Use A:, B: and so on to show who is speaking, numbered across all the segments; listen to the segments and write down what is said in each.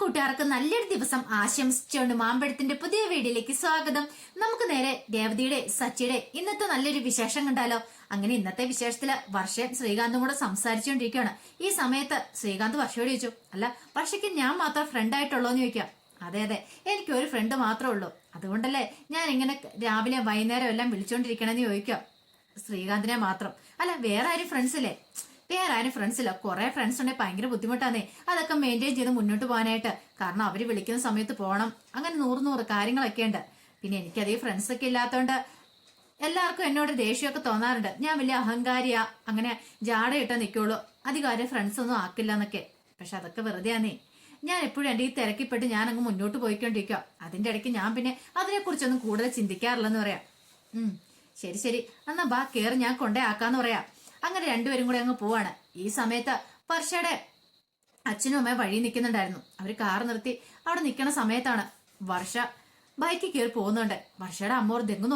A: കൂട്ടുകാർക്ക് നല്ലൊരു ദിവസം ആശംസിച്ചുകൊണ്ട് മാമ്പഴത്തിന്റെ പുതിയ വീഡിയോയിലേക്ക് സ്വാഗതം. നമുക്ക് നേരെ രേവതിയുടെ സച്ചിയുടെ ഇന്നത്തെ നല്ലൊരു വിശേഷം കണ്ടാലോ. അങ്ങനെ ഇന്നത്തെ വിശേഷത്തില് വർഷയും ശ്രീകാന്തും കൂടെ സംസാരിച്ചുകൊണ്ടിരിക്കുകയാണ്. ഈ സമയത്ത് ശ്രീകാന്ത് വർഷയോട് ചോദിച്ചു, അല്ല വർഷയ്ക്ക് ഞാൻ മാത്രം ഫ്രണ്ട് ആയിട്ടുള്ളോന്ന് ചോദിക്കാം. അതെ അതെ, എനിക്ക് ഒരു ഫ്രണ്ട് മാത്രമേ ഉള്ളൂ, അതുകൊണ്ടല്ലേ ഞാൻ ഇങ്ങനെ രാവിലെ വൈകുന്നേരം എല്ലാം വിളിച്ചോണ്ടിരിക്കണെന്ന് ചോദിക്കാം. ശ്രീകാന്തിനെ മാത്രം അല്ല, വേറെ ആരും ഫ്രണ്ട്സ് ഇല്ലേ? വേറെ ആരും ഫ്രണ്ട്സ് ഇല്ല. കുറെ ഫ്രണ്ട്സ് ഉണ്ടെങ്കിൽ ഭയങ്കര ബുദ്ധിമുട്ടാന്നേ അതൊക്കെ മെയിൻറ്റെയിൻ ചെയ്ത് മുന്നോട്ട് പോകാനായിട്ട്. കാരണം അവര് വിളിക്കുന്ന സമയത്ത് പോകണം, അങ്ങനെ നൂറ് കാര്യങ്ങളൊക്കെ ഉണ്ട്. പിന്നെ എനിക്കതേ ഫ്രണ്ട്സ് ഒക്കെ ഇല്ലാത്തതുകൊണ്ട് എല്ലാവർക്കും എന്നോട് ദേഷ്യമൊക്കെ തോന്നാറുണ്ട്. ഞാൻ വലിയ അഹങ്കാരിയാ, അങ്ങനെ ജാടയിട്ടാ നിൽക്കുള്ളൂ, അധികാരം ഫ്രണ്ട്സ് ഒന്നും ആക്കില്ല എന്നൊക്കെ. പക്ഷെ അതൊക്കെ വെറുതെയാന്നേ. ഞാൻ എപ്പോഴും എൻ്റെ ഈ തിരക്കിപ്പെട്ട് ഞാൻ അങ്ങ് മുന്നോട്ട് പോയിക്കൊണ്ടിരിക്കുക. അതിന്റെ ഇടയ്ക്ക് ഞാൻ പിന്നെ അതിനെക്കുറിച്ചൊന്നും കൂടുതൽ ചിന്തിക്കാറില്ലെന്ന് പറയാം. ശരി ശരി, എന്നാ ബാ കേറി, ഞാൻ കൊണ്ടേ ആക്കാന്ന് പറയാം. അങ്ങനെ രണ്ടുപേരും കൂടെ അങ്ങ് പോവാണ്. ഈ സമയത്ത് വർഷയുടെ അച്ഛനും അമ്മയും വഴി നിൽക്കുന്നുണ്ടായിരുന്നു. അവര് കാർ നിർത്തി അവിടെ നിൽക്കണ സമയത്താണ് വർഷ ബൈക്കിൽ കയറി പോകുന്നുണ്ട്. വർഷയുടെ അമ്മോർ തെങ്ങ്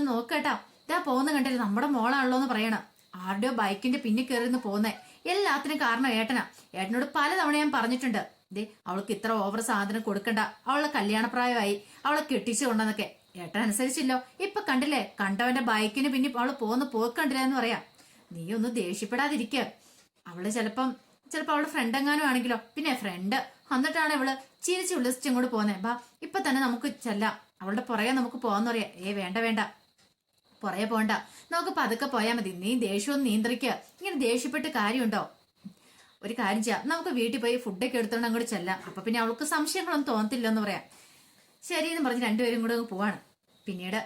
A: നോക്കേട്ടാ, ഇതാ പോകുന്ന കണ്ടില്ല, നമ്മുടെ മോളാണല്ലോ എന്ന് പറയണം. ആരുടെയോ ബൈക്കിന്റെ പിന്നെ കയറിന്ന് പോകുന്നേ. എല്ലാത്തിനും കാരണം ഏട്ടനാ. ഏട്ടനോട് പലതവണ ഞാൻ പറഞ്ഞിട്ടുണ്ട്, ദേ അവൾക്ക് ഇത്ര ഓവർ സാധനം കൊടുക്കണ്ട, അവളെ കല്യാണപ്രായമായി, അവളെ കെട്ടിച്ചു കൊണ്ടെന്നൊക്കെ. ഏട്ടൻ അനുസരിച്ചില്ലോ. ഇപ്പൊ കണ്ടില്ലേ, കണ്ടവന്റെ ബൈക്കിന് പിന്നെ അവള് പോകുന്ന പോക്കണ്ടില്ല എന്ന് പറയാം. നീ ഒന്ന് ദേഷ്യപ്പെടാതിരിക്ക. അവള് ചിലപ്പോ അവളുടെ ഫ്രണ്ട് എങ്ങാനും ആണെങ്കിലോ. പിന്നെ ഫ്രണ്ട് എന്നിട്ടാണ് ഇവള് ചിരിച്ച് ഉല്ലസിച്ച് ഇങ്ങോട്ട് പോന്നെ. ബാ ഇപ്പൊ തന്നെ നമുക്ക് ചെല്ലാം, അവളുടെ പുറകെ നമുക്ക് പോവാന്ന് പറയാ. വേണ്ട പുറകെ പോണ്ട, നമുക്ക് പതുക്കെ പോയാൽ മതി. നീ ദേഷ്യമൊന്നും നിയന്ത്രിക്കുക. ഇങ്ങനെ ദേഷ്യപ്പെട്ട് കാര്യമുണ്ടോ? ഒരു കാര്യം ചെയ്യാം, നമുക്ക് വീട്ടിൽ പോയി ഫുഡൊക്കെ എടുത്തോണ്ട് അങ്ങോട്ട് ചെല്ലാം. അപ്പൊ പിന്നെ അവൾക്ക് സംശയങ്ങളൊന്നും തോന്നത്തില്ലെന്ന് പറയാം. ശരിയെന്ന് പറഞ്ഞ് രണ്ടുപേരും കൂടെ പോവാണ്. പിന്നീട്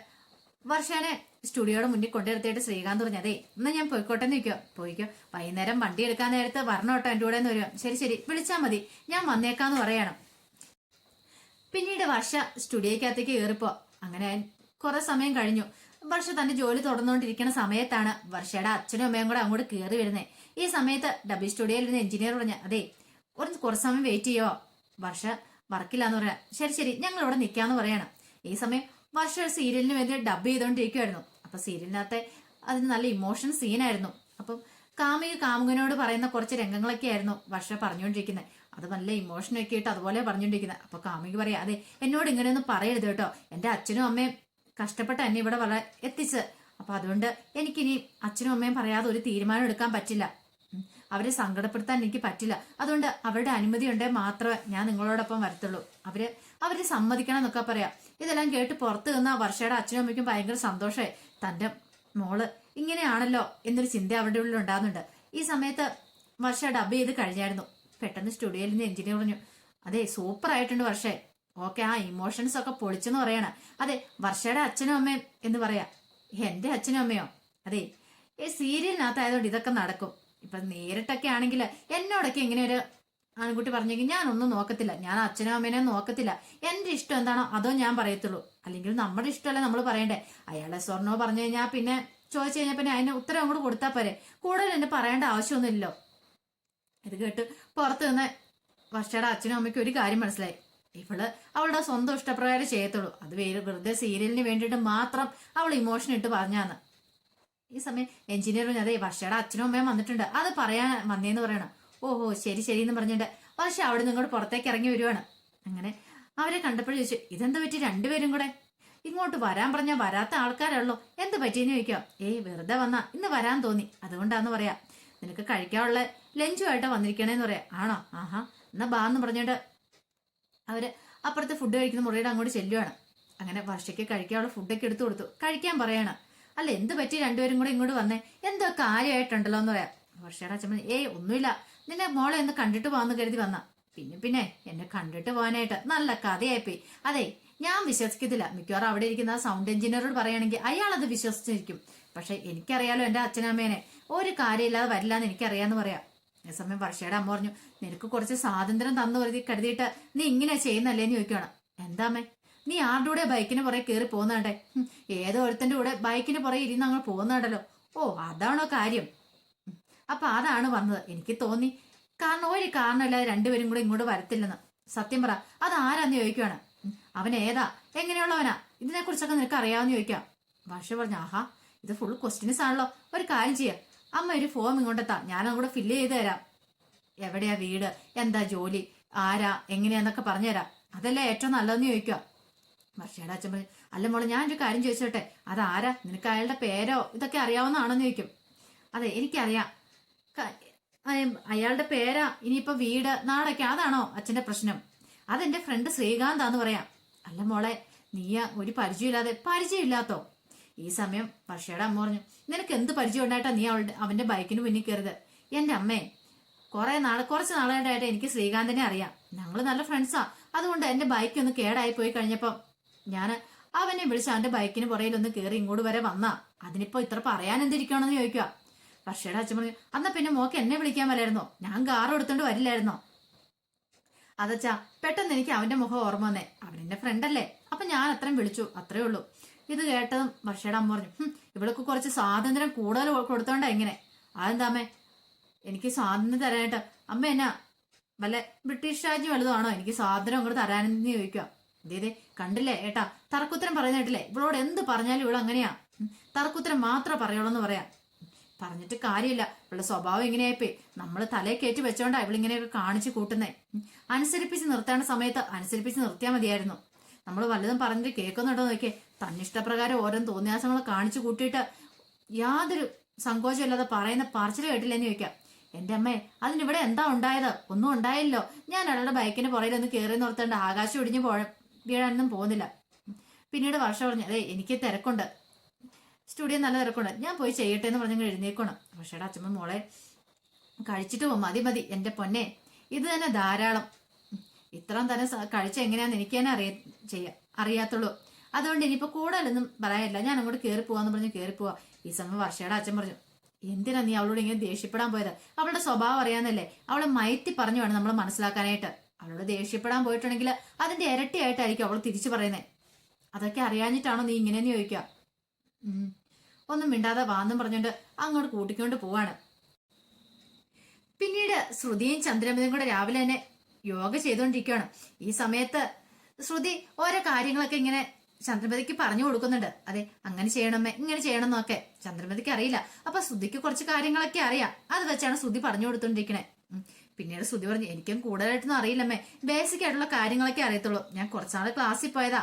A: വർഷേനെ സ്റ്റുഡിയോയുടെ മുന്നിൽ കൊണ്ടുവരുത്തിയിട്ട് ശ്രീകാന്ത് പറഞ്ഞു, അതെ എന്നാ ഞാൻ പോയിക്കോട്ടെ എന്ന് ചോദിക്കോ. പോയിക്കോ, വൈകുന്നേരം വണ്ടി എടുക്കാൻ നേരത്ത് വരണോട്ടോ എൻ്റെ കൂടെ എന്ന് വരുമോ. ശരി വിളിച്ചാൽ മതി, ഞാൻ വന്നേക്കാന്ന് പറയണം. പിന്നീട് വർഷ സ്റ്റുഡിയോക്കകത്തേക്ക് കയറിപ്പോ. അങ്ങനെ കുറെ സമയം കഴിഞ്ഞു. വർഷ തന്റെ ജോലി തുടർന്നുകൊണ്ടിരിക്കുന്ന സമയത്താണ് വർഷയുടെ അച്ഛനും അമ്മയും കൂടെ അങ്ങോട്ട് കയറി വരുന്നത്. ഈ സമയത്ത് ഡബിൾ സ്റ്റുഡിയോയിൽ ഇരുന്ന് എഞ്ചിനീയർ പറഞ്ഞ, അതെ കുറച്ച് സമയം വെയിറ്റ് ചെയ്യോ. വർഷ വർക്കില്ലാന്ന് പറയാം. ശരി ഞങ്ങൾ ഇവിടെ നിൽക്കാന്ന് പറയണം. ഈ സമയം വർഷ സീരിയലിന് വേണ്ടി ഡബ് ചെയ്തോണ്ടിരിക്കുവായിരുന്നു. അപ്പൊ സീരിയലിനകത്തെ അതിന് നല്ല ഇമോഷൻ സീനായിരുന്നു. അപ്പം കാമുകനോട് പറയുന്ന കുറച്ച് രംഗങ്ങളൊക്കെ ആയിരുന്നു വർഷ പറഞ്ഞുകൊണ്ടിരിക്കുന്നത്. അത് നല്ല ഇമോഷനൊക്കെ ഇട്ട് അതുപോലെ പറഞ്ഞുകൊണ്ടിരിക്കുന്നത്. അപ്പൊ കാമുകി പറയാം, അതെ എന്നോട് ഇങ്ങനെയൊന്നും പറയരുത് കേട്ടോ, എന്റെ അച്ഛനും അമ്മയും കഷ്ടപ്പെട്ട് എന്നെ ഇവിടെ എത്തിച്ച്. അപ്പൊ അതുകൊണ്ട് എനിക്കിനി അച്ഛനും അമ്മയും പറയാതെ ഒരു തീരുമാനം എടുക്കാൻ പറ്റില്ല, അവരെ സങ്കടപ്പെടുത്താൻ എനിക്ക് പറ്റില്ല. അതുകൊണ്ട് അവരുടെ അനുമതി ഉണ്ടെങ്കിൽ മാത്രമേ ഞാൻ നിങ്ങളോടൊപ്പം വരത്തുള്ളൂ. അവര് സമ്മതിക്കണം എന്നൊക്കെ പറയാം. ഇതെല്ലാം കേട്ട് പുറത്ത് നിന്ന വർഷയുടെ അച്ഛനും അമ്മയ്ക്കും ഭയങ്കര സന്തോഷമായി. തന്റെ മോള് ഇങ്ങനെയാണല്ലോ എന്നൊരു ചിന്ത അവരുടെ ഉള്ളിൽ ഉണ്ടാകുന്നുണ്ട്. ഈ സമയത്ത് വർഷ ഡബ് ചെയ്ത് കഴിഞ്ഞായിരുന്നു. പെട്ടെന്ന് സ്റ്റുഡിയോയിൽ നിന്ന് എഞ്ചിനീയർ പറഞ്ഞു, അതെ സൂപ്പർ ആയിട്ടുണ്ട് വർഷേ. ഓക്കെ, ആ ഇമോഷൻസ് ഒക്കെ പൊളിച്ചെന്ന് പറയണ. അതെ വർഷയുടെ അച്ഛനും അമ്മയും എന്ന് പറയാ. എന്റെ അച്ഛനും അമ്മയോ? അതെ ഈ സീരിയലിനകത്തായതുകൊണ്ട് ഇതൊക്കെ നടക്കും. ഇപ്പൊ നേരിട്ടൊക്കെ ആണെങ്കിൽ എന്നോടൊക്കെ ഇങ്ങനെ ഒരു ആൺകുട്ടി പറഞ്ഞെങ്കിൽ ഞാനൊന്നും നോക്കത്തില്ല, ഞാൻ അച്ഛനും അമ്മേനെ നോക്കത്തില്ല. എന്റെ ഇഷ്ടം എന്താണോ അതോ ഞാൻ പറയത്തുള്ളൂ. അല്ലെങ്കിൽ നമ്മുടെ ഇഷ്ടമല്ലേ നമ്മൾ പറയണ്ടേ. അയാളെ സ്വർണ്ണോ പറഞ്ഞു കഴിഞ്ഞാൽ പിന്നെ ചോദിച്ചു കഴിഞ്ഞാൽ പിന്നെ അതിന് ഉത്തരം അങ്ങോട്ട് കൊടുത്താൽ പോരെ, കൂടുതൽ എന്നെ പറയേണ്ട ആവശ്യമൊന്നുമില്ലല്ലോ. ഇത് കേട്ട് പുറത്ത് നിന്ന് വർഷയുടെ അച്ഛനും അമ്മയ്ക്കും ഒരു കാര്യം മനസ്സിലായി, അവളുടെ സ്വന്തം ഇഷ്ടപ്രകാരം ചെയ്യത്തുള്ളൂ. അത് വെറുതെ സീരിയലിന് വേണ്ടിയിട്ട് മാത്രം അവൾ ഇമോഷൻ ഇട്ട് പറഞ്ഞാന്ന്. ഈ സമയം എഞ്ചിനീയർ പറഞ്ഞു, അതെ വർഷയുടെ അച്ഛനും അമ്മയും വന്നിട്ടുണ്ട്, അത് പറയാൻ വന്നേന്ന് പറയണം. ഓഹോ ശരി എന്ന് പറഞ്ഞിട്ട് വർഷ അവിടെ നിങ്ങോട്ട് പുറത്തേക്ക് ഇറങ്ങി വരുവാണ്. അങ്ങനെ അവരെ കണ്ടപ്പോഴും ചോദിച്ചു, ഇതെന്താ പറ്റി രണ്ടുപേരും കൂടെ ഇങ്ങോട്ട് വരാൻ പറഞ്ഞാൽ വരാത്ത ആൾക്കാരുള്ളൂ, എന്ത് പറ്റിയെന്ന് ചോദിക്കാം. വെറുതെ വന്നാ ഇന്ന് വരാൻ തോന്നി, അതുകൊണ്ടാന്ന് പറയാം. നിനക്ക് കഴിക്കാനുള്ള ലഞ്ചുമായിട്ട് വന്നിരിക്കണേന്ന് പറയാം. ആണോ? ആഹാ എന്നാ ബാന്ന് പറഞ്ഞിട്ട് അവര് അപ്പുറത്തെ ഫുഡ് കഴിക്കുന്ന മുറിയുടെ അങ്ങോട്ട് ചെല്ലുവാണ്. അങ്ങനെ വർഷയ്ക്ക് കഴിക്കാനുള്ള ഫുഡൊക്കെ എടുത്തു കൊടുത്തു. കഴിക്കാൻ പറയാണ്. അല്ല എന്ത് പറ്റി രണ്ടുപേരും കൂടെ ഇങ്ങോട്ട് വന്നേ, എന്തോ കാര്യമായിട്ടുണ്ടല്ലോ എന്ന് പറയാം. വർഷയുടെ അച്ഛൻ ഒന്നുമില്ല, നിന്നെ മോളെ ഒന്ന് കണ്ടിട്ട് പോകാന്ന് കരുതി വന്ന. പിന്നെ എന്നെ കണ്ടിട്ട് പോകാനായിട്ട് നല്ല കഥയായിപ്പോയി. അതെ ഞാൻ വിശ്വസിക്കത്തില്ല, മിക്കവാറും അവിടെ ഇരിക്കുന്ന ആ സൗണ്ട് എഞ്ചിനീയറോട് പറയുകയാണെങ്കിൽ അയാൾ അത് വിശ്വസിച്ചിരിക്കും. പക്ഷെ എനിക്കറിയാലോ എന്റെ അച്ഛനമ്മേനെ, ഒരു കാര്യമില്ലാതെ വരില്ല എന്ന് എനിക്കറിയാന്ന് പറയാം. അതേസമയം വർഷയുടെ അമ്മ പറഞ്ഞു, നിനക്ക് കുറച്ച് സ്വാതന്ത്ര്യം തന്നു കരുതിയിട്ട് നീ ഇങ്ങനെ ചെയ്യുന്നല്ലേന്ന് ചോദിക്കുകയാണ്. എന്താമ്മേ, നീ ആരുടെ കൂടെ ബൈക്കിന് പുറകെ കയറി പോകുന്നുണ്ടേ? ഏതോ ഒരുത്തന്റെ കൂടെ ബൈക്കിന് പുറകെ ഇരുന്ന് അങ്ങ് പോകുന്നുണ്ടല്ലോ. ഓ അതാണോ കാര്യം? അപ്പൊ അതാണ് വന്നത്. എനിക്ക് തോന്നി കാരണം ഒരു കാരണമില്ലാതെ രണ്ടുപേരും കൂടെ ഇങ്ങോട്ട് വരത്തില്ലെന്ന്. സത്യം പറ, അത് ആരാന്ന് ചോദിക്കുവാണ്. അവൻ ഏതാ, എങ്ങനെയുള്ളവനാ, ഇതിനെ കുറിച്ചൊക്കെ നിനക്ക് അറിയാമെന്ന് ചോദിക്കാം. ഭാഷ പറഞ്ഞു, ആഹാ ഇത് ഫുൾ ക്വസ്റ്റ്യൻസ് ആണല്ലോ. ഒരു കാര്യം ചെയ്യാം, അമ്മ ഒരു ഫോം ഇങ്ങോട്ടെത്താ, ഞാൻ അങ്ങോട്ട് ഫില്ല് ചെയ്ത് തരാം. എവിടെയാ വീട്, എന്താ ജോലി, ആരാ എങ്ങനെയാന്നൊക്കെ പറഞ്ഞുതരാം, അതല്ലേ ഏറ്റവും നല്ലതെന്ന് ചോദിക്കുക. വർഷയുടെ അച്ഛൻ പറഞ്ഞു, അല്ല മോളെ ഞാനൊരു കാര്യം ചോദിച്ചോട്ടെ, അതാരാ, നിനക്ക് അയാളുടെ പേരോ ഇതൊക്കെ അറിയാവുന്നതാണെന്ന് ചോദിക്കും. അതെ എനിക്കറിയാം, അയാളുടെ പേരാ, ഇനിയിപ്പോ വീട് നാടൊക്കെ അതാണോ അച്ഛന്റെ പ്രശ്നം? അതെന്റെ ഫ്രണ്ട് ശ്രീകാന്താന്ന് പറയാം. അല്ല മോളെ നീയ ഒരു പരിചയമില്ലാത്തോ? ഈ സമയം വർഷയുടെ അമ്മ പറഞ്ഞു, നിനക്ക് എന്ത് പരിചയം ഉണ്ടായിട്ടാ നീ അവന്റെ ബൈക്കിന് പിന്നിൽ കയറുത്? എന്റെ അമ്മേ, കുറച്ച് നാളായിട്ടായിട്ട് എനിക്ക് ശ്രീകാന്തിനെ അറിയാം, ഞങ്ങള് നല്ല ഫ്രണ്ട്സാ. അതുകൊണ്ട് എന്റെ ബൈക്ക് ഒന്ന് കേടായി പോയി കഴിഞ്ഞപ്പം ഞാൻ അവനെ വിളിച്ച് അവന്റെ ബൈക്കിന് പുറയിലൊന്ന് കയറി ഇങ്ങോട്ട് വരെ വന്നാ. അതിനിപ്പോ ഇത്ര പറയാൻ എന്തിരിക്കണമെന്ന് ചോദിക്കുക. വർഷയുടെ അച്ഛൻ പറഞ്ഞു, എന്നാ പിന്നെ മോക്ക് എന്നെ വിളിക്കാൻ വരായിരുന്നോ? ഞാൻ കാർ എടുത്തോണ്ട് വരില്ലായിരുന്നോ? അതച്ചാ പെട്ടെന്ന് എനിക്ക് അവന്റെ മുഖം ഓർമ്മ വന്നേ, അവനെന്റെ ഫ്രണ്ടല്ലേ, അപ്പൊ ഞാൻ അത്രയും വിളിച്ചു, അത്രേ ഉള്ളൂ. ഇത് കേട്ടതും വർഷയുടെ അമ്മ പറഞ്ഞു, ഇവൾക്ക് കുറച്ച് സ്വാതന്ത്ര്യം കൂടുതൽ കൊടുത്തോണ്ടാ ഇങ്ങനെ. അതെന്താമ്മേ എനിക്ക് സ്വാതന്ത്ര്യം തരാനായിട്ട്? അമ്മ എന്നാ വല്ല ബ്രിട്ടീഷ് രാജ്യം വലുതാണോ എനിക്ക് സ്വാതന്ത്ര്യം അങ്ങോട്ട് തരാനെന്ന് ചോദിക്കുക. ഇതേ കണ്ടില്ലേ ഏട്ടാ, തർക്കുത്തരം പറയുന്ന കേട്ടില്ലേ, ഇവളോട് എന്ത് പറഞ്ഞാലും ഇവള് അങ്ങനെയാ, തർക്കുത്തരം മാത്രമേ പറയുള്ളൂ എന്ന് പറയാം. പറഞ്ഞിട്ട് കാര്യമില്ല, ഇവളുടെ സ്വഭാവം ഇങ്ങനെയായിപ്പോയി. നമ്മൾ തലയെ കയറ്റി വെച്ചോണ്ടാ ഇവളിങ്ങനെയൊക്കെ കാണിച്ചു കൂട്ടുന്നേ. അനുസരിപ്പിച്ച് നിർത്തേണ്ട സമയത്ത് അനുസരിപ്പിച്ച് നിർത്തിയാൽ മതിയായിരുന്നു. നമ്മൾ വല്ലതും പറഞ്ഞിട്ട് കേൾക്കുന്നുണ്ടോ നോക്കിയേ, തന്നിഷ്ടപ്രകാരം ഓരോ തോന്നിയാസങ്ങൾ കാണിച്ചു കൂട്ടിയിട്ട് യാതൊരു സങ്കോചമില്ലാതെ പറയുന്ന പറച്ചിൽ കേട്ടില്ലെന്ന് ചോദിക്കാം. എന്റെ അമ്മേ, അതിനിവിടെ എന്താ ഉണ്ടായത്? ഒന്നും ഉണ്ടായില്ലോ. ഞാൻ അയാളുടെ ബൈക്കിന് പുറയിലൊന്ന് കയറി നിർത്തേണ്ട, ആകാശം ഒടിഞ്ഞു വീഴാനൊന്നും പോകുന്നില്ല. പിന്നീട് വർഷം പറഞ്ഞു, അതെ എനിക്ക് തിരക്കുണ്ട്, സ്റ്റുഡിയോ നല്ല തിരക്കുണ്ട്, ഞാൻ പോയി ചെയ്യട്ടെ എന്ന് പറഞ്ഞ് എഴുന്നേക്കണം. പക്ഷേടെ അച്ഛമ്മ, മോളെ കഴിച്ചിട്ട് പോകും, മതി മതി എന്റെ പൊന്നെ, ഇത് തന്നെ ധാരാളം. ഇത്രയും തന്നെ കഴിച്ച എങ്ങനെയാന്ന് എനിക്ക് തന്നെ അറിയാത്തുള്ളൂ. അതുകൊണ്ട് ഇനിയിപ്പോ കൂടുതലൊന്നും പറയാനില്ല, ഞാൻ അങ്ങോട്ട് കയറി പോവാന്ന് പറഞ്ഞ് കയറി പോവാ. ഈ സമയം വർഷയുടെ അച്ഛൻ പറഞ്ഞു, എന്തിനാ നീ അവളോട് ഇങ്ങനെ ദേഷ്യപ്പെടാൻ പോയത്? അവളുടെ സ്വഭാവം അറിയാന്നല്ലേ, അവളെ മയത്തി പറഞ്ഞു വേണം നമ്മൾ മനസ്സിലാക്കാനായിട്ട്. അവളോട് ദേഷ്യപ്പെടാൻ പോയിട്ടുണ്ടെങ്കിൽ അതിന്റെ ഇരട്ടിയായിട്ടായിരിക്കും അവൾ തിരിച്ചു പറയുന്നത്. അതൊക്കെ അറിയാഞ്ഞിട്ടാണോ നീ ഇങ്ങനെയെന്ന് ചോദിക്കുക. ഒന്നും മിണ്ടാതെ വാന്നും പറഞ്ഞോണ്ട് അങ്ങോട്ട് കൂട്ടിക്കൊണ്ട് പോവാണ്. പിന്നീട് ശ്രുതിയും ചന്ദ്രമതിയും കൂടെ രാവിലെ തന്നെ യോഗ ചെയ്തുകൊണ്ടിരിക്കുകയാണ്. ഈ സമയത്ത് ശ്രുതി ഓരോ കാര്യങ്ങളൊക്കെ ഇങ്ങനെ ചന്ദ്രമതിക്ക് പറഞ്ഞു കൊടുക്കുന്നുണ്ട്. അതെ അങ്ങനെ ചെയ്യണമേ, ഇങ്ങനെ ചെയ്യണം എന്നൊക്കെ ചന്ദ്രമതിക്ക് അറിയില്ല. അപ്പൊ ശ്രുതിക്ക് കുറച്ച് കാര്യങ്ങളൊക്കെ അറിയാം, അത് വെച്ചാണ് ശ്രുതി പറഞ്ഞു കൊടുത്തോണ്ടിരിക്കണേ. പിന്നീട് ശ്രുതി പറഞ്ഞു, എനിക്കും കൂടുതലായിട്ടൊന്നും അറിയില്ലമ്മേ, ബേസിക് ആയിട്ടുള്ള കാര്യങ്ങളൊക്കെ അറിയത്തുള്ളൂ. ഞാൻ കുറച്ചാള് ക്ലാസ്സിൽ പോയതാ.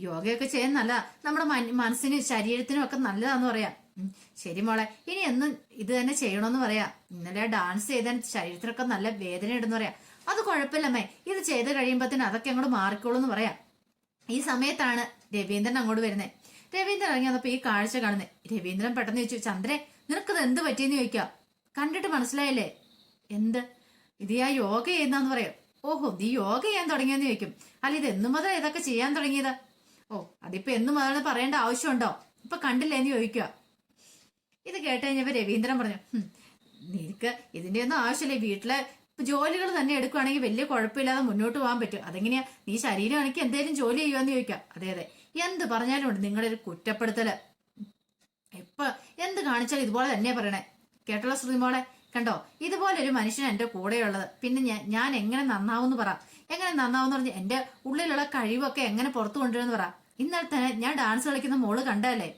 A: യോഗയൊക്കെ ചെയ്യാൻ നല്ല, നമ്മുടെ മനസ്സിനും ശരീരത്തിനും ഒക്കെ നല്ലതാന്ന് പറയാം. ശരി മോളെ, ഇനി എന്നും ഇത് തന്നെ ചെയ്യണമെന്ന് പറയാം. ഇന്നലെ ഡാൻസ് ചെയ്താൽ ശരീരത്തിനൊക്കെ നല്ല വേദന ഉണ്ടെന്ന് പറയാം. അത് കുഴപ്പമില്ലമ്മേ, ഇത് ചെയ്ത് കഴിയുമ്പോഴത്തേന് അതൊക്കെ അങ്ങോട്ട് മാറിക്കോളൂ എന്ന് പറയാം. ഈ സമയത്താണ് രവീന്ദ്രൻ അങ്ങോട്ട് വരുന്നത്. രവീന്ദ്രൻ ഇറങ്ങി വന്നപ്പോ ഈ കാഴ്ച കാണുന്നത്. രവീന്ദ്രൻ പെട്ടെന്ന് ചോദിച്ചു, ചന്ദ്രേ നിനക്കത് എന്ത് പറ്റിയെന്ന് ചോദിക്കുക. കണ്ടിട്ട് മനസ്സിലായില്ലേ? എന്ത്? ഇത് ഞാൻ യോഗ ചെയ്യുന്നാന്ന് പറയാം. ഓഹോ, നീ യോഗ ചെയ്യാൻ തുടങ്ങിയെന്ന് ചോദിക്കും. അല്ല ഇത് എന്നു മുതൽ ഇതൊക്കെ ചെയ്യാൻ തുടങ്ങിയത്? ഓ അതിപ്പോ എന്നു മുതൽ പറയേണ്ട ആവശ്യമുണ്ടോ? ഇപ്പൊ കണ്ടില്ലേ എന്ന് ചോദിക്കുക. ഇത് കേട്ട് കഴിഞ്ഞപ്പോ രവീന്ദ്രൻ പറഞ്ഞു, നിനക്ക് ഇതിന്റെ ഒന്നും ആവശ്യമില്ലേ, വീട്ടിലെ ജോലികൾ തന്നെ എടുക്കുവാണെങ്കിൽ വലിയ കുഴപ്പമില്ലാതെ മുന്നോട്ട് പോകാൻ പറ്റും. അതെങ്ങനെയാ, നീ ശരീരമാണെങ്കിൽ എന്തേലും ജോലി ചെയ്യുവാന്ന് ചോദിക്കാം. അതെ അതെ, എന്ത് പറഞ്ഞാലും ഉണ്ട് നിങ്ങളുടെ ഒരു കുറ്റപ്പെടുത്തല്. എപ്പൊ എന്ത് കാണിച്ചാലും ഇതുപോലെ തന്നെയാ പറയണേ. കേട്ടല്ലോ ശ്രുതി മോളെ, കണ്ടോ ഇതുപോലെ ഒരു മനുഷ്യൻ എന്റെ കൂടെയുള്ളത്. പിന്നെ ഞാൻ എങ്ങനെ നന്നാവൂന്ന് പറ. എങ്ങനെ നന്നാവെന്ന് പറഞ്ഞ് എന്റെ ഉള്ളിലുള്ള കഴിവൊക്കെ എങ്ങനെ പുറത്തു കൊണ്ടുവരുമെന്ന് പറ. ഇന്നലെ തന്നെ ഞാൻ ഡാൻസ് കളിക്കുന്ന മോള് കണ്ടല്ലേ?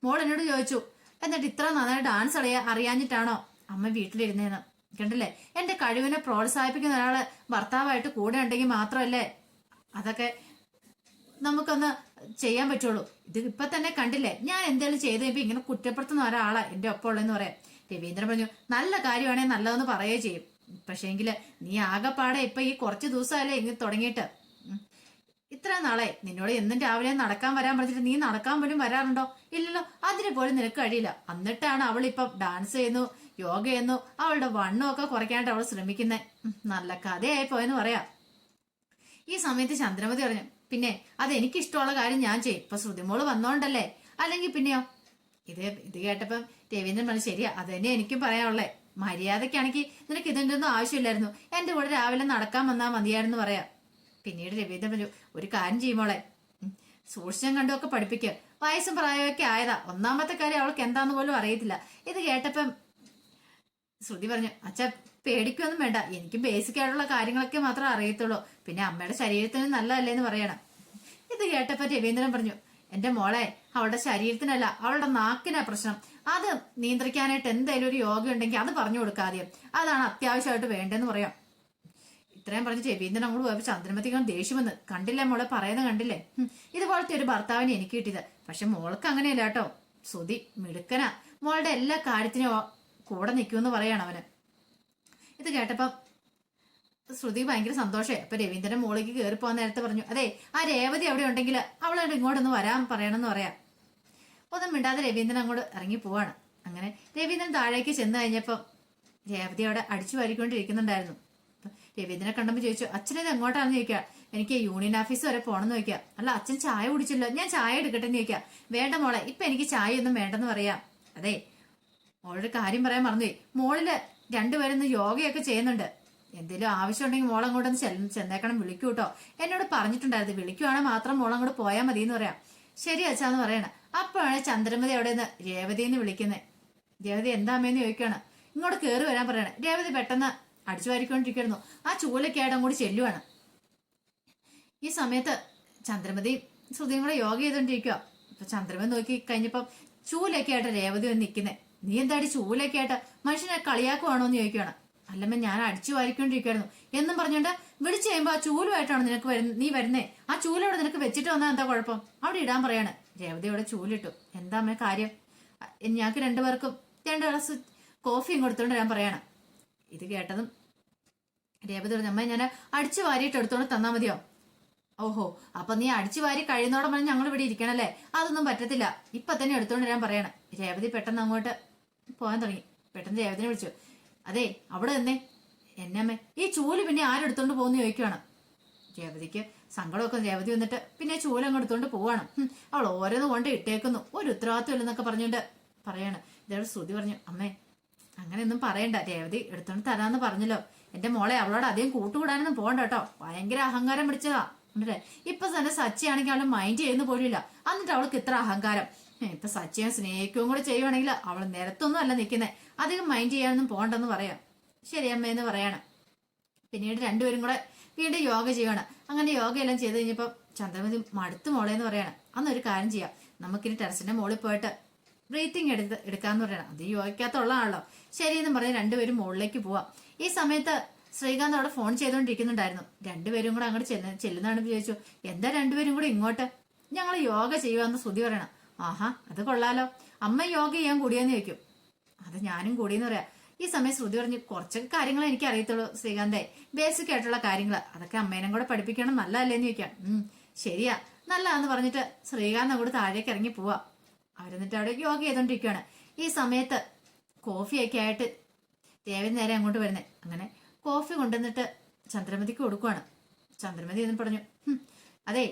A: മോൾ എന്നോട് ചോദിച്ചു, എന്നിട്ട് ഇത്ര നന്നായി ഡാൻസ് അറിയാഞ്ഞിട്ടാണോ അമ്മ വീട്ടിലിരുന്നേന്ന്. കണ്ടില്ലേ, എന്റെ കഴിവിനെ പ്രോത്സാഹിപ്പിക്കുന്ന ഒരാള് ഭർത്താവായിട്ട് കൂടെ ഉണ്ടെങ്കിൽ മാത്രമല്ലേ അതൊക്കെ നമുക്കൊന്ന് ചെയ്യാൻ പറ്റുള്ളൂ. ഇത് ഇപ്പൊ തന്നെ കണ്ടില്ലേ, ഞാൻ എന്തെങ്കിലും ചെയ്ത് കഴിയുമ്പോ ഇങ്ങനെ കുറ്റപ്പെടുത്തുന്ന ഒരാളാ എന്റെ ഒപ്പം ഉള്ളതെന്ന് പറയാം. രവീന്ദ്രൻ പറഞ്ഞു, നല്ല കാര്യമാണെങ്കിൽ നല്ലതെന്ന് പറയുകയും ചെയ്യും. പക്ഷേങ്കില് നീ ആകെപ്പാടെ ഇപ്പൊ ഈ കുറച്ച് ദിവസമല്ലേ ഇങ്ങനെ തുടങ്ങിയിട്ട്, ഇത്ര നാളെ നിന്നോട് എന്നും രാവിലെ നടക്കാൻ വരാൻ പറഞ്ഞിട്ട് നീ നടക്കാൻ പോലും വരാറുണ്ടോ? ഇല്ലല്ലോ. അതിന് പോലും നിനക്ക് കഴിയില്ല. എന്നിട്ടാണ് അവൾ ഇപ്പം ഡാൻസ് ചെയ്യുന്നു, യോഗ ചെയ്യുന്നു, അവളുടെ വണ്ണം ഒക്കെ കുറയ്ക്കാനായിട്ട് അവൾ ശ്രമിക്കുന്നത്. നല്ല കഥയായി പോയെന്ന് പറയാം. ഈ സമയത്ത് ചന്ദ്രമതി പറഞ്ഞു, പിന്നെ അത് എനിക്കിഷ്ടമുള്ള കാര്യം ഞാൻ ചെയ്യും. ഇപ്പൊ ശ്രുതിമോള് വന്നോണ്ടല്ലേ, അല്ലെങ്കിൽ പിന്നെയോ? ഇത് കേട്ടപ്പം രവീന്ദ്രൻ പറഞ്ഞു, ശരിയാ, അത് തന്നെ എനിക്കും പറയാനുള്ളേ. മര്യാദക്കാണെങ്കിൽ നിനക്ക് ഇതിന്റെ ഒന്നും ആവശ്യമില്ലായിരുന്നു, എന്റെ കൂടെ രാവിലെ നടക്കാൻ വന്നാൽ മതിയായിരുന്നു പറയാം. പിന്നീട് രവീന്ദ്രൻ പറഞ്ഞു, ഒരു കാര്യം ചെയ്യുമോളെ, സൂക്ഷിച്ചും കണ്ടുമൊക്കെ പഠിപ്പിക്കുക. വയസ്സും പ്രായമൊക്കെ ആയതാ, ഒന്നാമത്തെ കാര്യം അവൾക്ക് എന്താന്ന് പോലും അറിയത്തില്ല. ഇത് കേട്ടപ്പം ശ്രുതി പറഞ്ഞു, അച്ഛാ പേടിക്കൊന്നും വേണ്ട, എനിക്ക് ബേസിക് ആയിട്ടുള്ള കാര്യങ്ങളൊക്കെ മാത്രമേ അറിയത്തുള്ളൂ. പിന്നെ അമ്മയുടെ ശരീരത്തിന് നല്ലതല്ലേന്ന് പറയണം. ഇത് കേട്ടപ്പോ രവീന്ദ്രൻ പറഞ്ഞു, എന്റെ മോളെ അവളുടെ ശരീരത്തിനല്ല അവളുടെ നാക്കിനാ പ്രശ്നം. അത് നിയന്ത്രിക്കാനായിട്ട് എന്തായാലും ഒരു യോഗ ഉണ്ടെങ്കിൽ അത് പറഞ്ഞു കൊടുക്കാതെയും, അതാണ് അത്യാവശ്യമായിട്ട് വേണ്ടെന്ന് പറയാം. ഇത്രയും പറഞ്ഞ് രവീന്ദ്രൻ അങ്ങോട്ട് പോയപ്പോ ചന്ദ്രമതിക്ക് ദേഷ്യം വന്ന്, കണ്ടില്ലേ മോളെ പറയുന്നത് കണ്ടില്ലേ, ഇതുപോലത്തെ ഒരു ഭർത്താവിനെ എനിക്ക് കിട്ടിയത്. പക്ഷെ മോൾക്ക് അങ്ങനെയല്ല കേട്ടോ, ശ്രുതി മിടുക്കനാ, മോളുടെ എല്ലാ കാര്യത്തിനും കൂടെ നിൽക്കുമെന്ന് പറയാണ് അവന്. ഇത് കേട്ടപ്പം ശ്രുതി ഭയങ്കര സന്തോഷമായി. അപ്പൊ രവീന്ദ്രൻ മോളിലേക്ക് കയറി പോകാൻ നേരത്തെ പറഞ്ഞു, അതെ ആ രേവതി അവിടെ ഉണ്ടെങ്കിൽ അവളോട് ഇങ്ങോട്ടൊന്ന് വരാൻ പറയണമെന്ന് പറയാം. ഒന്നും മിണ്ടാതെ രവീന്ദ്രൻ അങ്ങോട്ട് ഇറങ്ങി പോവാണ്. അങ്ങനെ രവീന്ദ്രൻ താഴേക്ക് ചെന്ന് കഴിഞ്ഞപ്പം രേവതി അവിടെ അടിച്ചു വാരിക്കൊണ്ടിരിക്കുന്നുണ്ടായിരുന്നു. രവീന്ദ്രനെ കണ്ടപ്പോൾ ചോദിച്ചു, അച്ഛനത് എങ്ങോട്ടാണെന്ന് ചോദിക്കുക. എനിക്ക് യൂണിയൻ ഓഫീസ് വരെ പോകണമെന്ന് ചോദിക്കുക. അല്ല അച്ഛൻ ചായ കുടിച്ചല്ലോ, ഞാൻ ചായ എടുക്കട്ടെ എന്ന് ചോദിക്കുക. വേണ്ട മോളെ, ഇപ്പൊ എനിക്ക് ചായ ഒന്നും വേണ്ടെന്ന് പറയാം. അതെ മോളൊരു കാര്യം പറയാൻ മറന്നുപോയി, മോളില് രണ്ടുപേരൊന്ന് യോഗയൊക്കെ ചെയ്യുന്നുണ്ട്, എന്തെങ്കിലും ആവശ്യം ഉണ്ടെങ്കിൽ മോളങ്ങോട്ടൊന്ന് ചെന്നേക്കണം, വിളിക്കൂ കേട്ടോ. എന്നോട് പറഞ്ഞിട്ടുണ്ടായിരുന്നു, വിളിക്കുവാണെങ്കിൽ മാത്രം മോളങ്ങോട്ട് പോയാൽ മതി എന്ന് പറയാം. ശരി അച്ഛാന്ന് പറയണ. അപ്പോഴാണ് ചന്ദ്രമതി അവിടെ നിന്ന് രേവതിന്ന് വിളിക്കുന്നത്. രേവതി എന്താ അമ്മയെന്ന് ചോദിക്കുകയാണ്. ഇങ്ങോട്ട് കയറി വരാൻ പറയണേ. രേവതി പെട്ടെന്ന് അടിച്ചു വാരിക്കൊണ്ടിരിക്കുന്നു. ആ ചൂലൊക്കെ ആയിട്ട് അങ്ങോട്ട് ചെല്ലുവാണ്. ഈ സമയത്ത് ചന്ദ്രമതി ശ്രുതിയും കൂടെ യോഗ ചെയ്തോണ്ടിരിക്കുക. അപ്പൊ ചന്ദ്രമതി നോക്കി കഴിഞ്ഞപ്പം ചൂലൊക്കെ ആയിട്ട് രേവതി വന്ന് നിൽക്കുന്നേ. നീ എന്താടി ചൂലൊക്കെ ആയിട്ട് മനുഷ്യനെ കളിയാക്കുവാണോ എന്ന് ചോദിക്കുകയാണ്. അല്ലമ്മ ഞാൻ അടിച്ചു വാരിക്കൊണ്ടിരിക്കുകയായിരുന്നു എന്നും പറഞ്ഞോണ്ട് വിളിച്ചു കഴിയുമ്പോ ആ ചൂലുമായിട്ടാണ് നിനക്ക് നീ വരുന്നേ. ആ ചൂലവിടെ നിനക്ക് വെച്ചിട്ട് വന്നാൽ എന്താ കുഴപ്പം, അവിടെ ഇടാൻ പറയാണ്. രേവതി അവിടെ ചൂലിട്ടു. എന്താ അമ്മ കാര്യം, ഞങ്ങൾക്ക് രണ്ടുപേർക്കും 2 ഗ്ലാസ് കോഫിയും കൊടുത്തോണ്ട് വരാൻ പറയാണ്. ഇത് കേട്ടതും രേവതി പറഞ്ഞു, അമ്മ ഞാൻ അടിച്ചു വാരിയിട്ട് എടുത്തോണ്ട് തന്നാ മതിയോ. ഓഹോ, അപ്പൊ നീ അടിച്ചു വാരി കഴിയുന്നോടെ പറഞ്ഞ് ഞങ്ങൾ ഇവിടെ ഇരിക്കണല്ലേ, അതൊന്നും പറ്റത്തില്ല, ഇപ്പൊ തന്നെ എടുത്തോണ്ട് വരാൻ പറയാണ്. രേവതി പെട്ടെന്ന് അങ്ങോട്ട് പോകാൻ തുടങ്ങി. പെട്ടെന്ന് രേവതിനെ വിളിച്ചു, അതെ അവിടെ നിന്നേ. എന്നമ്മേ ഈ ചൂല് പിന്നെ ആരെടുത്തോണ്ട് പോകുന്ന ചോദിക്കുവാണ്. രേവതിക്ക് സങ്കടമൊക്കെ. രേവതി വന്നിട്ട് പിന്നെ ചൂലങ്ങ് എടുത്തോണ്ട് പോവാണ്. അവൾ ഓരോന്ന് കൊണ്ട് ഇട്ടേക്കുന്നു, ഒരു ഉത്തരവാദിത്വം ഇല്ലെന്നൊക്കെ പറഞ്ഞോണ്ട് പറയാണ്. ഇതോടെ ശ്രുതി പറഞ്ഞു, അമ്മേ അങ്ങനെയൊന്നും പറയണ്ട, രേവതി എടുത്തോണ്ട് തരാന്ന് പറഞ്ഞല്ലോ. എന്റെ മോളെ അവളോട് അധികം കൂട്ടുകൂടാനൊന്നും പോകണ്ട കേട്ടോ, ഭയങ്കര അഹങ്കാരം പിടിച്ചതാ. ഉണ്ടല്ലേ, ഇപ്പൊ തന്നെ സച്ചിയാണെങ്കിൽ അവള് മൈൻഡ് ചെയ്യുന്ന പോലില്ല, എന്നിട്ട് അവൾക്ക് ഇത്ര അഹങ്കാരം. ഇപ്പൊ സച്ചിയെ സ്നേഹിക്കുകയും കൂടെ ചെയ്യുവാണെങ്കിൽ അവൾ നിരത്തൊന്നും അല്ല നിൽക്കുന്നേ, അധികം മൈൻഡ് ചെയ്യാനൊന്നും പോകണ്ടെന്ന് പറയാം. ശരി അമ്മയെന്ന് പറയാണ്. പിന്നീട് രണ്ടുപേരും കൂടെ വീണ്ടും യോഗ ചെയ്യണം. അങ്ങനെ യോഗയെല്ലാം ചെയ്ത് കഴിഞ്ഞപ്പോൾ ചന്ദ്രമതി മടുത്ത് മോളേന്ന് പറയാണ്. അന്നൊരു കാര്യം ചെയ്യാം, നമുക്കിനി ടെറസിന്റെ മുകളിൽ പോയിട്ട് ബ്രീത്തിങ് എടുക്കാന്ന് പറയണം. അത് യോഗയ്ക്കകത്തുള്ളതാണല്ലോ. ശരിയെന്നും പറഞ്ഞ് രണ്ടുപേരും മുകളിലേക്ക് പോവാം. ഈ സമയത്ത് ശ്രീകാന്ത് അവിടെ ഫോൺ ചെയ്തുകൊണ്ടിരിക്കുന്നുണ്ടായിരുന്നു. രണ്ടുപേരും കൂടെ അങ്ങോട്ട് ചെല്ലുന്നതാണ് ചോദിച്ചു, എന്താ രണ്ടുപേരും കൂടെ ഇങ്ങോട്ട്, ഞങ്ങൾ യോഗ ചെയ്യുവാന്ന് ശ്രുതി പറയണം. ആഹാ അത് കൊള്ളാലോ, അമ്മ യോഗ ചെയ്യാൻ കൂടിയെന്ന് ചോദിക്കും. അത് ഞാനും കൂടിയെന്ന് പറയാം. ഈ സമയം ശ്രുതി പറഞ്ഞു, കുറച്ചൊക്കെ കാര്യങ്ങൾ എനിക്ക് അറിയത്തുള്ളൂ ശ്രീകാന്തേ, ബേസിക് ആയിട്ടുള്ള കാര്യങ്ങൾ, അതൊക്കെ അമ്മേനും കൂടെ പഠിപ്പിക്കണം, നല്ലതല്ലേന്ന് ചോദിക്കാം. ശരിയാ നല്ലതാന്ന് പറഞ്ഞിട്ട് ശ്രീകാന്ത് അങ്ങോട്ട് താഴേക്ക് ഇറങ്ങി പോവാ. അവരെന്നിട്ട് അവിടെ യോഗ ചെയ്തോണ്ടിരിക്കുകയാണ്. ഈ സമയത്ത് കോഫിയൊക്കെ ആയിട്ട് ദേവൻ നേരെ അങ്ങോട്ട് വരുന്നേ. അങ്ങനെ കോഫി കൊണ്ടുവന്നിട്ട് ചന്ദ്രമതിക്ക് കൊടുക്കുവാണ്. ചന്ദ്രമതി എന്ന് പറഞ്ഞു, അതെ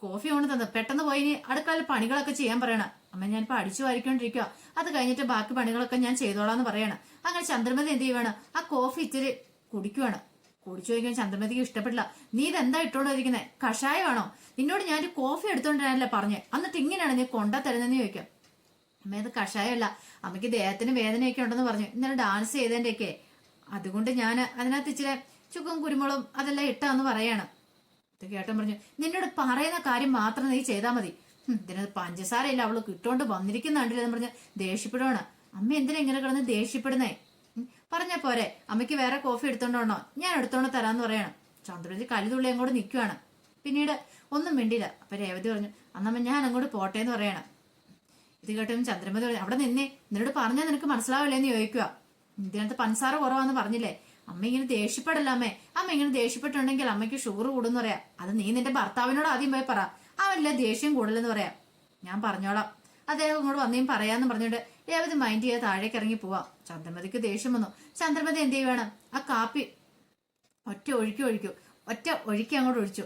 A: കോഫി കൊണ്ട് തന്നു, പെട്ടെന്ന് പോയി അടുക്കളയിൽ പണികളൊക്കെ ചെയ്യാൻ പറയണം. അമ്മ ഞാനിപ്പോ അടിച്ചു വാരിക്കൊണ്ടിരിക്കുക, അത് കഴിഞ്ഞിട്ട് ബാക്കി പണികളൊക്കെ ഞാൻ ചെയ്തോളാന്ന് പറയണം. അങ്ങനെ ചന്ദ്രമതി എന്ത് ചെയ്യുവാണ്, ആ കോഫി ഇച്ചിരി കുടിക്കുവാണ്. കുടിച്ചു കഴിക്കാൻ ചന്ദ്രമതിക്ക് ഇഷ്ടപ്പെട്ടില്ല. നീ ഇതെന്താ ഇട്ടോണ്ടിരിക്കുന്നത്, കഷായമാണോ, നിന്നോട് ഞാൻ കോഫി എടുത്തോണ്ടിരാനല്ലേ പറഞ്ഞേ, എന്നിട്ട് ഇങ്ങനെയാണ് നീ കൊണ്ടാ തരുന്നതെന്ന് ചോദിക്കാം. അമ്മ അത് കഷായമല്ല, അമ്മയ്ക്ക് ദേഹത്തിന് വേദനയൊക്കെ ഉണ്ടെന്ന് പറഞ്ഞു, ഇന്നലെ ഡാൻസ് ചെയ്തതിന്റെയൊക്കെ, അതുകൊണ്ട് ഞാൻ അതിനകത്ത് ഇച്ചിരി ചുക്കും കുരുമുളകും അതെല്ലാം ഇട്ടാന്ന് പറയാണ്. ഇത് കേട്ടൻ പറഞ്ഞു, നിന്നോട് പറയുന്ന കാര്യം മാത്രം നീ ചെയ്താൽ മതി, ഇതിനകത്ത് പഞ്ചസാരയില്ല, അവള് കിട്ടോണ്ട് വന്നിരിക്കുന്നുണ്ടല്ലെന്ന് പറഞ്ഞ് ദേഷ്യപ്പെടുവാണ്. അമ്മ എന്തിനാ ഇങ്ങനെ കിടന്ന് ദേഷ്യപ്പെടുന്നേ, പറഞ്ഞ പോരെ, അമ്മയ്ക്ക് വേറെ കോഫി എടുത്തോണ്ടോണോ, ഞാൻ എടുത്തോണ്ട് തരാന്ന് പറയണം. ചന്ദ്രജി കലിതുള്ളി അങ്ങോട്ട് നിൽക്കുവാണ്. പിന്നീട് ഒന്നും മിണ്ടില്ല. അപ്പൊ രേവതി പറഞ്ഞു, അന്നമ്മ ഞാൻ അങ്ങോട്ട് പോട്ടെ എന്ന് പറയണം. ഇത് കേട്ടും ചന്ദ്രമതി പറഞ്ഞു, അവിടെ നിന്നേ, നിന്നോട് പറഞ്ഞാൽ നിനക്ക് മനസ്സിലാവില്ലേന്ന് ചോദിക്കുക. ഇതിനകത്ത് പഞ്ചസാര കുറവാന്ന് പറഞ്ഞില്ലേ, അമ്മ ഇങ്ങനെ ദേഷ്യപ്പെടല്ല അമ്മേ, അമ്മ ഇങ്ങനെ ദേഷ്യപ്പെട്ടുണ്ടെങ്കിൽ അമ്മയ്ക്ക് ഷുഗർ കൂടുന്ന് പറയാം. അത് നീ നിന്റെ ഭർത്താവിനോട് ആദ്യം പോയി പറ, അവനല്ലേ ദേഷ്യം കൂടുതലെന്ന് പറയാം. ഞാൻ പറഞ്ഞോളാം, അദ്ദേഹം ഇങ്ങോട്ട് വന്നേം പറയാന്ന് പറഞ്ഞിട്ട് രേവതി മൈൻഡ് ചെയ്യാതെ താഴേക്ക് ഇറങ്ങി പോവാം. ചന്ദ്രമതിക്ക് ദേഷ്യം വന്നു. ചന്ദ്രമതി എന്ത് ചെയ്യുവാണ്, ആ കാപ്പി ഒറ്റ ഒഴുക്കി അങ്ങോട്ട് ഒഴിച്ചു.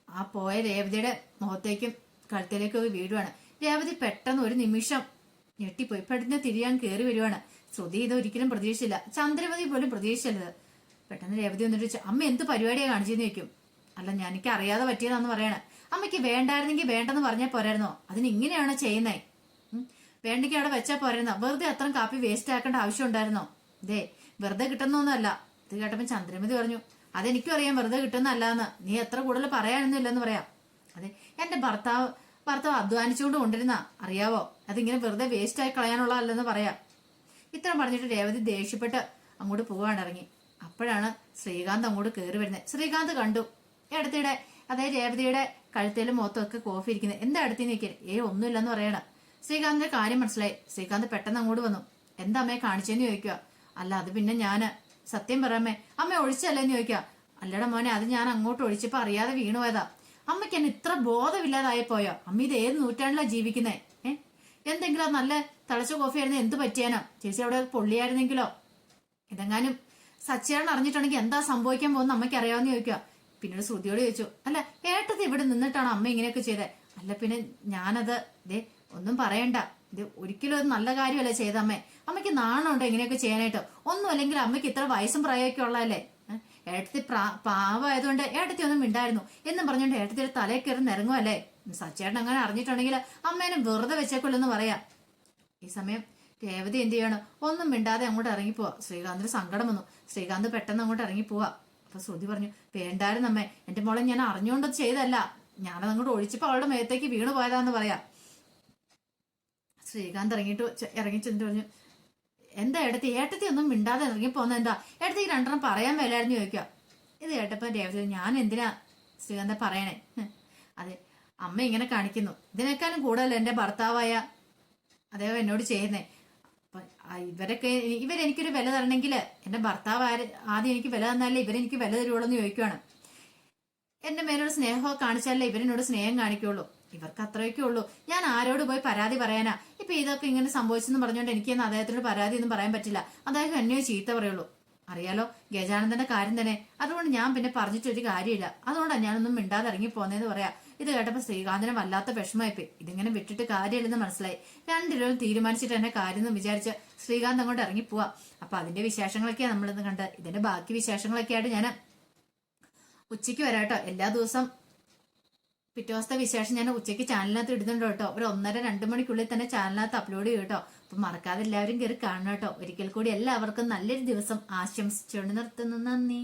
A: ആ പോയ രേവതിയുടെ മുഖത്തേക്കും കഴുത്തിലേക്കും ഒക്കെ വീഴുവാണ്. രേവതി പെട്ടെന്ന് ഒരു നിമിഷം ഞെട്ടിപ്പോയി. പെട്ടെന്ന് തിരിയാൻ കയറി വരുവാണ്. ശ്രുതി ഇത് ഒരിക്കലും പ്രതീക്ഷിച്ചില്ല, ചന്ദ്രമതി പോലും പ്രതീക്ഷിച്ചല്ലത്. പെട്ടെന്ന് രേവതി വന്നിട്ട് അമ്മ എന്ത് പരിപാടിയാണ് കാണിച്ചെന്ന് ചോദിക്കും. അല്ല എനിക്ക് അറിയാതെ പറ്റിയതാന്ന് പറയണേ. അമ്മയ്ക്ക് വേണ്ടായിരുന്നെങ്കിൽ വേണ്ടെന്ന് പറഞ്ഞാൽ പോരായിരുന്നോ, അതിന് ഇങ്ങനെയാണോ ചെയ്യുന്നേ, വേണ്ടെങ്കിൽ അവിടെ വെച്ചാൽ പോരായിരുന്നോ, വെറുതെ അത്രയും കാപ്പി വേസ്റ്റ് ആക്കേണ്ട ആവശ്യം ഉണ്ടായിരുന്നോ, ഇതേ വെറുതെ കിട്ടുന്നൊന്നുമല്ല. ഇത് കേട്ടപ്പോൾ ചന്ദ്രമതി പറഞ്ഞു, അതെനിക്കും അറിയാം വെറുതെ കിട്ടുന്നല്ലാന്ന്, നീ എത്ര കൂടുതൽ പറയാനൊന്നും ഇല്ലെന്ന് പറയാം. അതെ എന്റെ ഭർത്താവ് അധ്വാനിച്ചുകൊണ്ട് കൊണ്ടിരുന്ന അറിയാവോ, അതിങ്ങനെ വെറുതെ വേസ്റ്റ് ആയി കളയാനുള്ള അല്ലെന്ന് പറയാം. ഇത്ര പറഞ്ഞിട്ട് രേവതി ദേഷ്യപ്പെട്ട് അങ്ങോട്ട് പോവാണ് ഇറങ്ങി. അപ്പോഴാണ് ശ്രീകാന്ത് അങ്ങോട്ട് കയറി വരുന്നത്. ശ്രീകാന്ത് കണ്ടു ഏടത്തിയുടെ അതായത് രേവതിയുടെ കഴുത്തേലും മുഖത്തൊക്കെ കോഫി ഇരിക്കുന്നത്. എന്താ അടുത്തേന്ന് ചോദിക്കരുത്. ഒന്നുമില്ലെന്ന് പറയണം. ശ്രീകാന്തിന്റെ കാര്യം മനസ്സിലായി. ശ്രീകാന്ത് പെട്ടെന്ന് അങ്ങോട്ട് വന്നു. എന്താ അമ്മയെ കാണിച്ചെന്ന് ചോദിക്കുക. അല്ല അത് പിന്നെ ഞാന് സത്യം പറയാമേ അമ്മ ഒഴിച്ചല്ലേന്ന് ചോദിക്കുക. അല്ലടാ മോനെ അത് ഞാൻ അങ്ങോട്ട് ഒഴിച്ചപ്പോ അറിയാതെ വീണു പോയതാ. അമ്മയ്ക്ക് എന്നെ ഇത്ര ബോധമില്ലാതായി പോയോ? അമ്മ ഇത് ഏത് നൂറ്റാണ്ടിലാണ് ജീവിക്കുന്നേ? എന്തെങ്കിലും നല്ല തിളച്ച കോഫി ആയിരുന്നു എന്ത് പറ്റിയാനോ? ചേച്ചി അവിടെ പൊള്ളിയായിരുന്നെങ്കിലോ? ഇതെങ്ങാനും സച്ചിയാണ് അറിഞ്ഞിട്ടുണ്ടെങ്കിൽ എന്താ സംഭവിക്കാൻ പോകുന്ന അമ്മയ്ക്ക് അറിയാമെന്ന് ചോദിക്കുക. പിന്നീട് ശ്രുതിയോട് ചോദിച്ചു, അല്ല ഏട്ടത്തി ഇവിടെ നിന്നിട്ടാണ് അമ്മ ഇങ്ങനെയൊക്കെ ചെയ്തത്? അല്ല പിന്നെ ഞാനത് ഒന്നും പറയണ്ട, ഇത് ഒരിക്കലും അത് നല്ല കാര്യമല്ല ചെയ്ത അമ്മേ. അമ്മയ്ക്ക് നാണമുണ്ടോ ഇങ്ങനെയൊക്കെ ചെയ്യാനായിട്ട്? ഒന്നും അല്ലെങ്കിൽ അമ്മയ്ക്ക് ഇത്ര വയസ്സും പ്രായമൊക്കെ ഉള്ളതല്ലേ? ഏട്ടത്തി പാവമായതുകൊണ്ട് ഏട്ടത്തി ഒന്നും മിണ്ടായിരുന്നു എന്നും പറഞ്ഞുകൊണ്ട് ഏട്ടത്തിയുടെ തലയിൽ കയറി നിരങ്ങുമല്ലേ? സച്ചേട്ടൻ അങ്ങനെ അറിഞ്ഞിട്ടുണ്ടെങ്കിൽ അമ്മേനെ വെറുതെ വെച്ചേക്കുള്ളെന്ന് പറയാം. ഈ സമയം രേവതി എന്ത് ചെയ്യണം? ഒന്നും മിണ്ടാതെ അങ്ങോട്ട് ഇറങ്ങിപ്പോവാ. ശ്രീകാന്തിന് സങ്കടം വന്നു. ശ്രീകാന്ത് പെട്ടെന്ന് അങ്ങോട്ട് ഇറങ്ങിപ്പോവാ. അപ്പൊ ശ്രുതി പറഞ്ഞു, വേണ്ടായിരുന്നു അമ്മേ, എന്റെ മോളെ ഞാൻ അറിഞ്ഞുകൊണ്ടത് ചെയ്തല്ല, ഞാനത് അങ്ങോട്ട് ഒഴിച്ചപ്പോ അവളുടെ മേത്തേക്ക് വീണു പോയതാന്ന് പറയാ. ശ്രീകാന്ത് ഇറങ്ങി ചെന്നിട്ട് പറഞ്ഞു, എന്താ ഏട്ടത്തി ഒന്നും മിണ്ടാതെ ഇറങ്ങിപ്പോന്ന എന്താ? ഏട്ടത്തിക്ക് രണ്ടെണ്ണം പറയാൻ മേലായിരുന്നു ചോദിക്കുക. ഇത് കേട്ടപ്പോ രേവതി, ഞാൻ എന്തിനാ ശ്രീകാന്ത പറയണേ? അതെ അമ്മ ഇങ്ങനെ കാണിക്കുന്നു, ഇതിനേക്കാളും കൂടുതൽ എന്റെ ഭർത്താവായ അദ്ദേഹം എന്നോട് ചെയ്യുന്നേ. അപ്പൊ ഇവരെനിക്കൊരു വില തരണമെങ്കിൽ എന്റെ ഭർത്താവ് ആദ്യം എനിക്ക് വില തന്നാലേ ഇവരെനിക്ക് വില തരുള്ളൂ എന്ന് ചോദിക്കുവാണ്. എന്റെ മേലൊരു സ്നേഹമൊക്കെ കാണിച്ചാലേ ഇവരെന്നോട് സ്നേഹം കാണിക്കുള്ളൂ. ഇവർക്ക് അത്രയൊക്കെ ഉള്ളൂ. ഞാൻ ആരോട് പോയി പരാതി പറയാനാ? ഇപ്പൊ ഇതൊക്കെ ഇങ്ങനെ സംഭവിച്ചെന്ന് പറഞ്ഞുകൊണ്ട് എനിക്കൊന്നും അദ്ദേഹത്തിനോട് പരാതി ഒന്നും പറയാൻ പറ്റില്ല. അദ്ദേഹം എന്നെ ചീത്ത പറയുള്ളൂ. അറിയാലോ ഗജാനന്ദന്റെ കാര്യം തന്നെ. അതുകൊണ്ട് ഞാൻ പിന്നെ പറഞ്ഞിട്ടൊരു കാര്യമില്ല. അതുകൊണ്ടാണ് ഞാനൊന്നും മിണ്ടാതെ ഇറങ്ങി പോന്നേന്ന് പറയാ. ഇത് കേട്ടപ്പോ ശ്രീകാന്തിന് വല്ലാത്ത വിഷമമായിപ്പോയി. ഇതിങ്ങനെ വിട്ടിട്ട് കാര്യമില്ലെന്ന് മനസ്സിലായി. രണ്ടുപേരും തീരുമാനിച്ചിട്ട് എന്നെ കാര്യം എന്ന് വിചാരിച്ച് ശ്രീകാന്ത് അങ്ങോട്ട് ഇറങ്ങിപ്പോവാ. അപ്പൊ അതിന്റെ വിശേഷങ്ങളൊക്കെയാണ് നമ്മളിന്ന് കണ്ട്. ഇതിന്റെ ബാക്കി വിശേഷങ്ങളൊക്കെ ആയിട്ട് ഞാൻ ഉച്ചയ്ക്ക് വരാട്ടോ. എല്ലാ ദിവസം പിറ്റേ ദിവസത്തെ വിശേഷം ഞാൻ ഉച്ചയ്ക്ക് ചാനലിനകത്ത് ഇടുന്നുണ്ട് കേട്ടോ. ഒരു 1:30-2 മണിക്കുള്ളിൽ തന്നെ ചാനലിനകത്ത് അപ്ലോഡ് ചെയ്യും കേട്ടോ. അപ്പൊ മറക്കാതെ എല്ലാവരും കയറി കാണണം കേട്ടോ. ഒരിക്കൽ കൂടി എല്ലാവർക്കും നല്ലൊരു ദിവസം ആശംസിച്ചുകൊണ്ട് നിർത്തുന്നു. നന്ദി.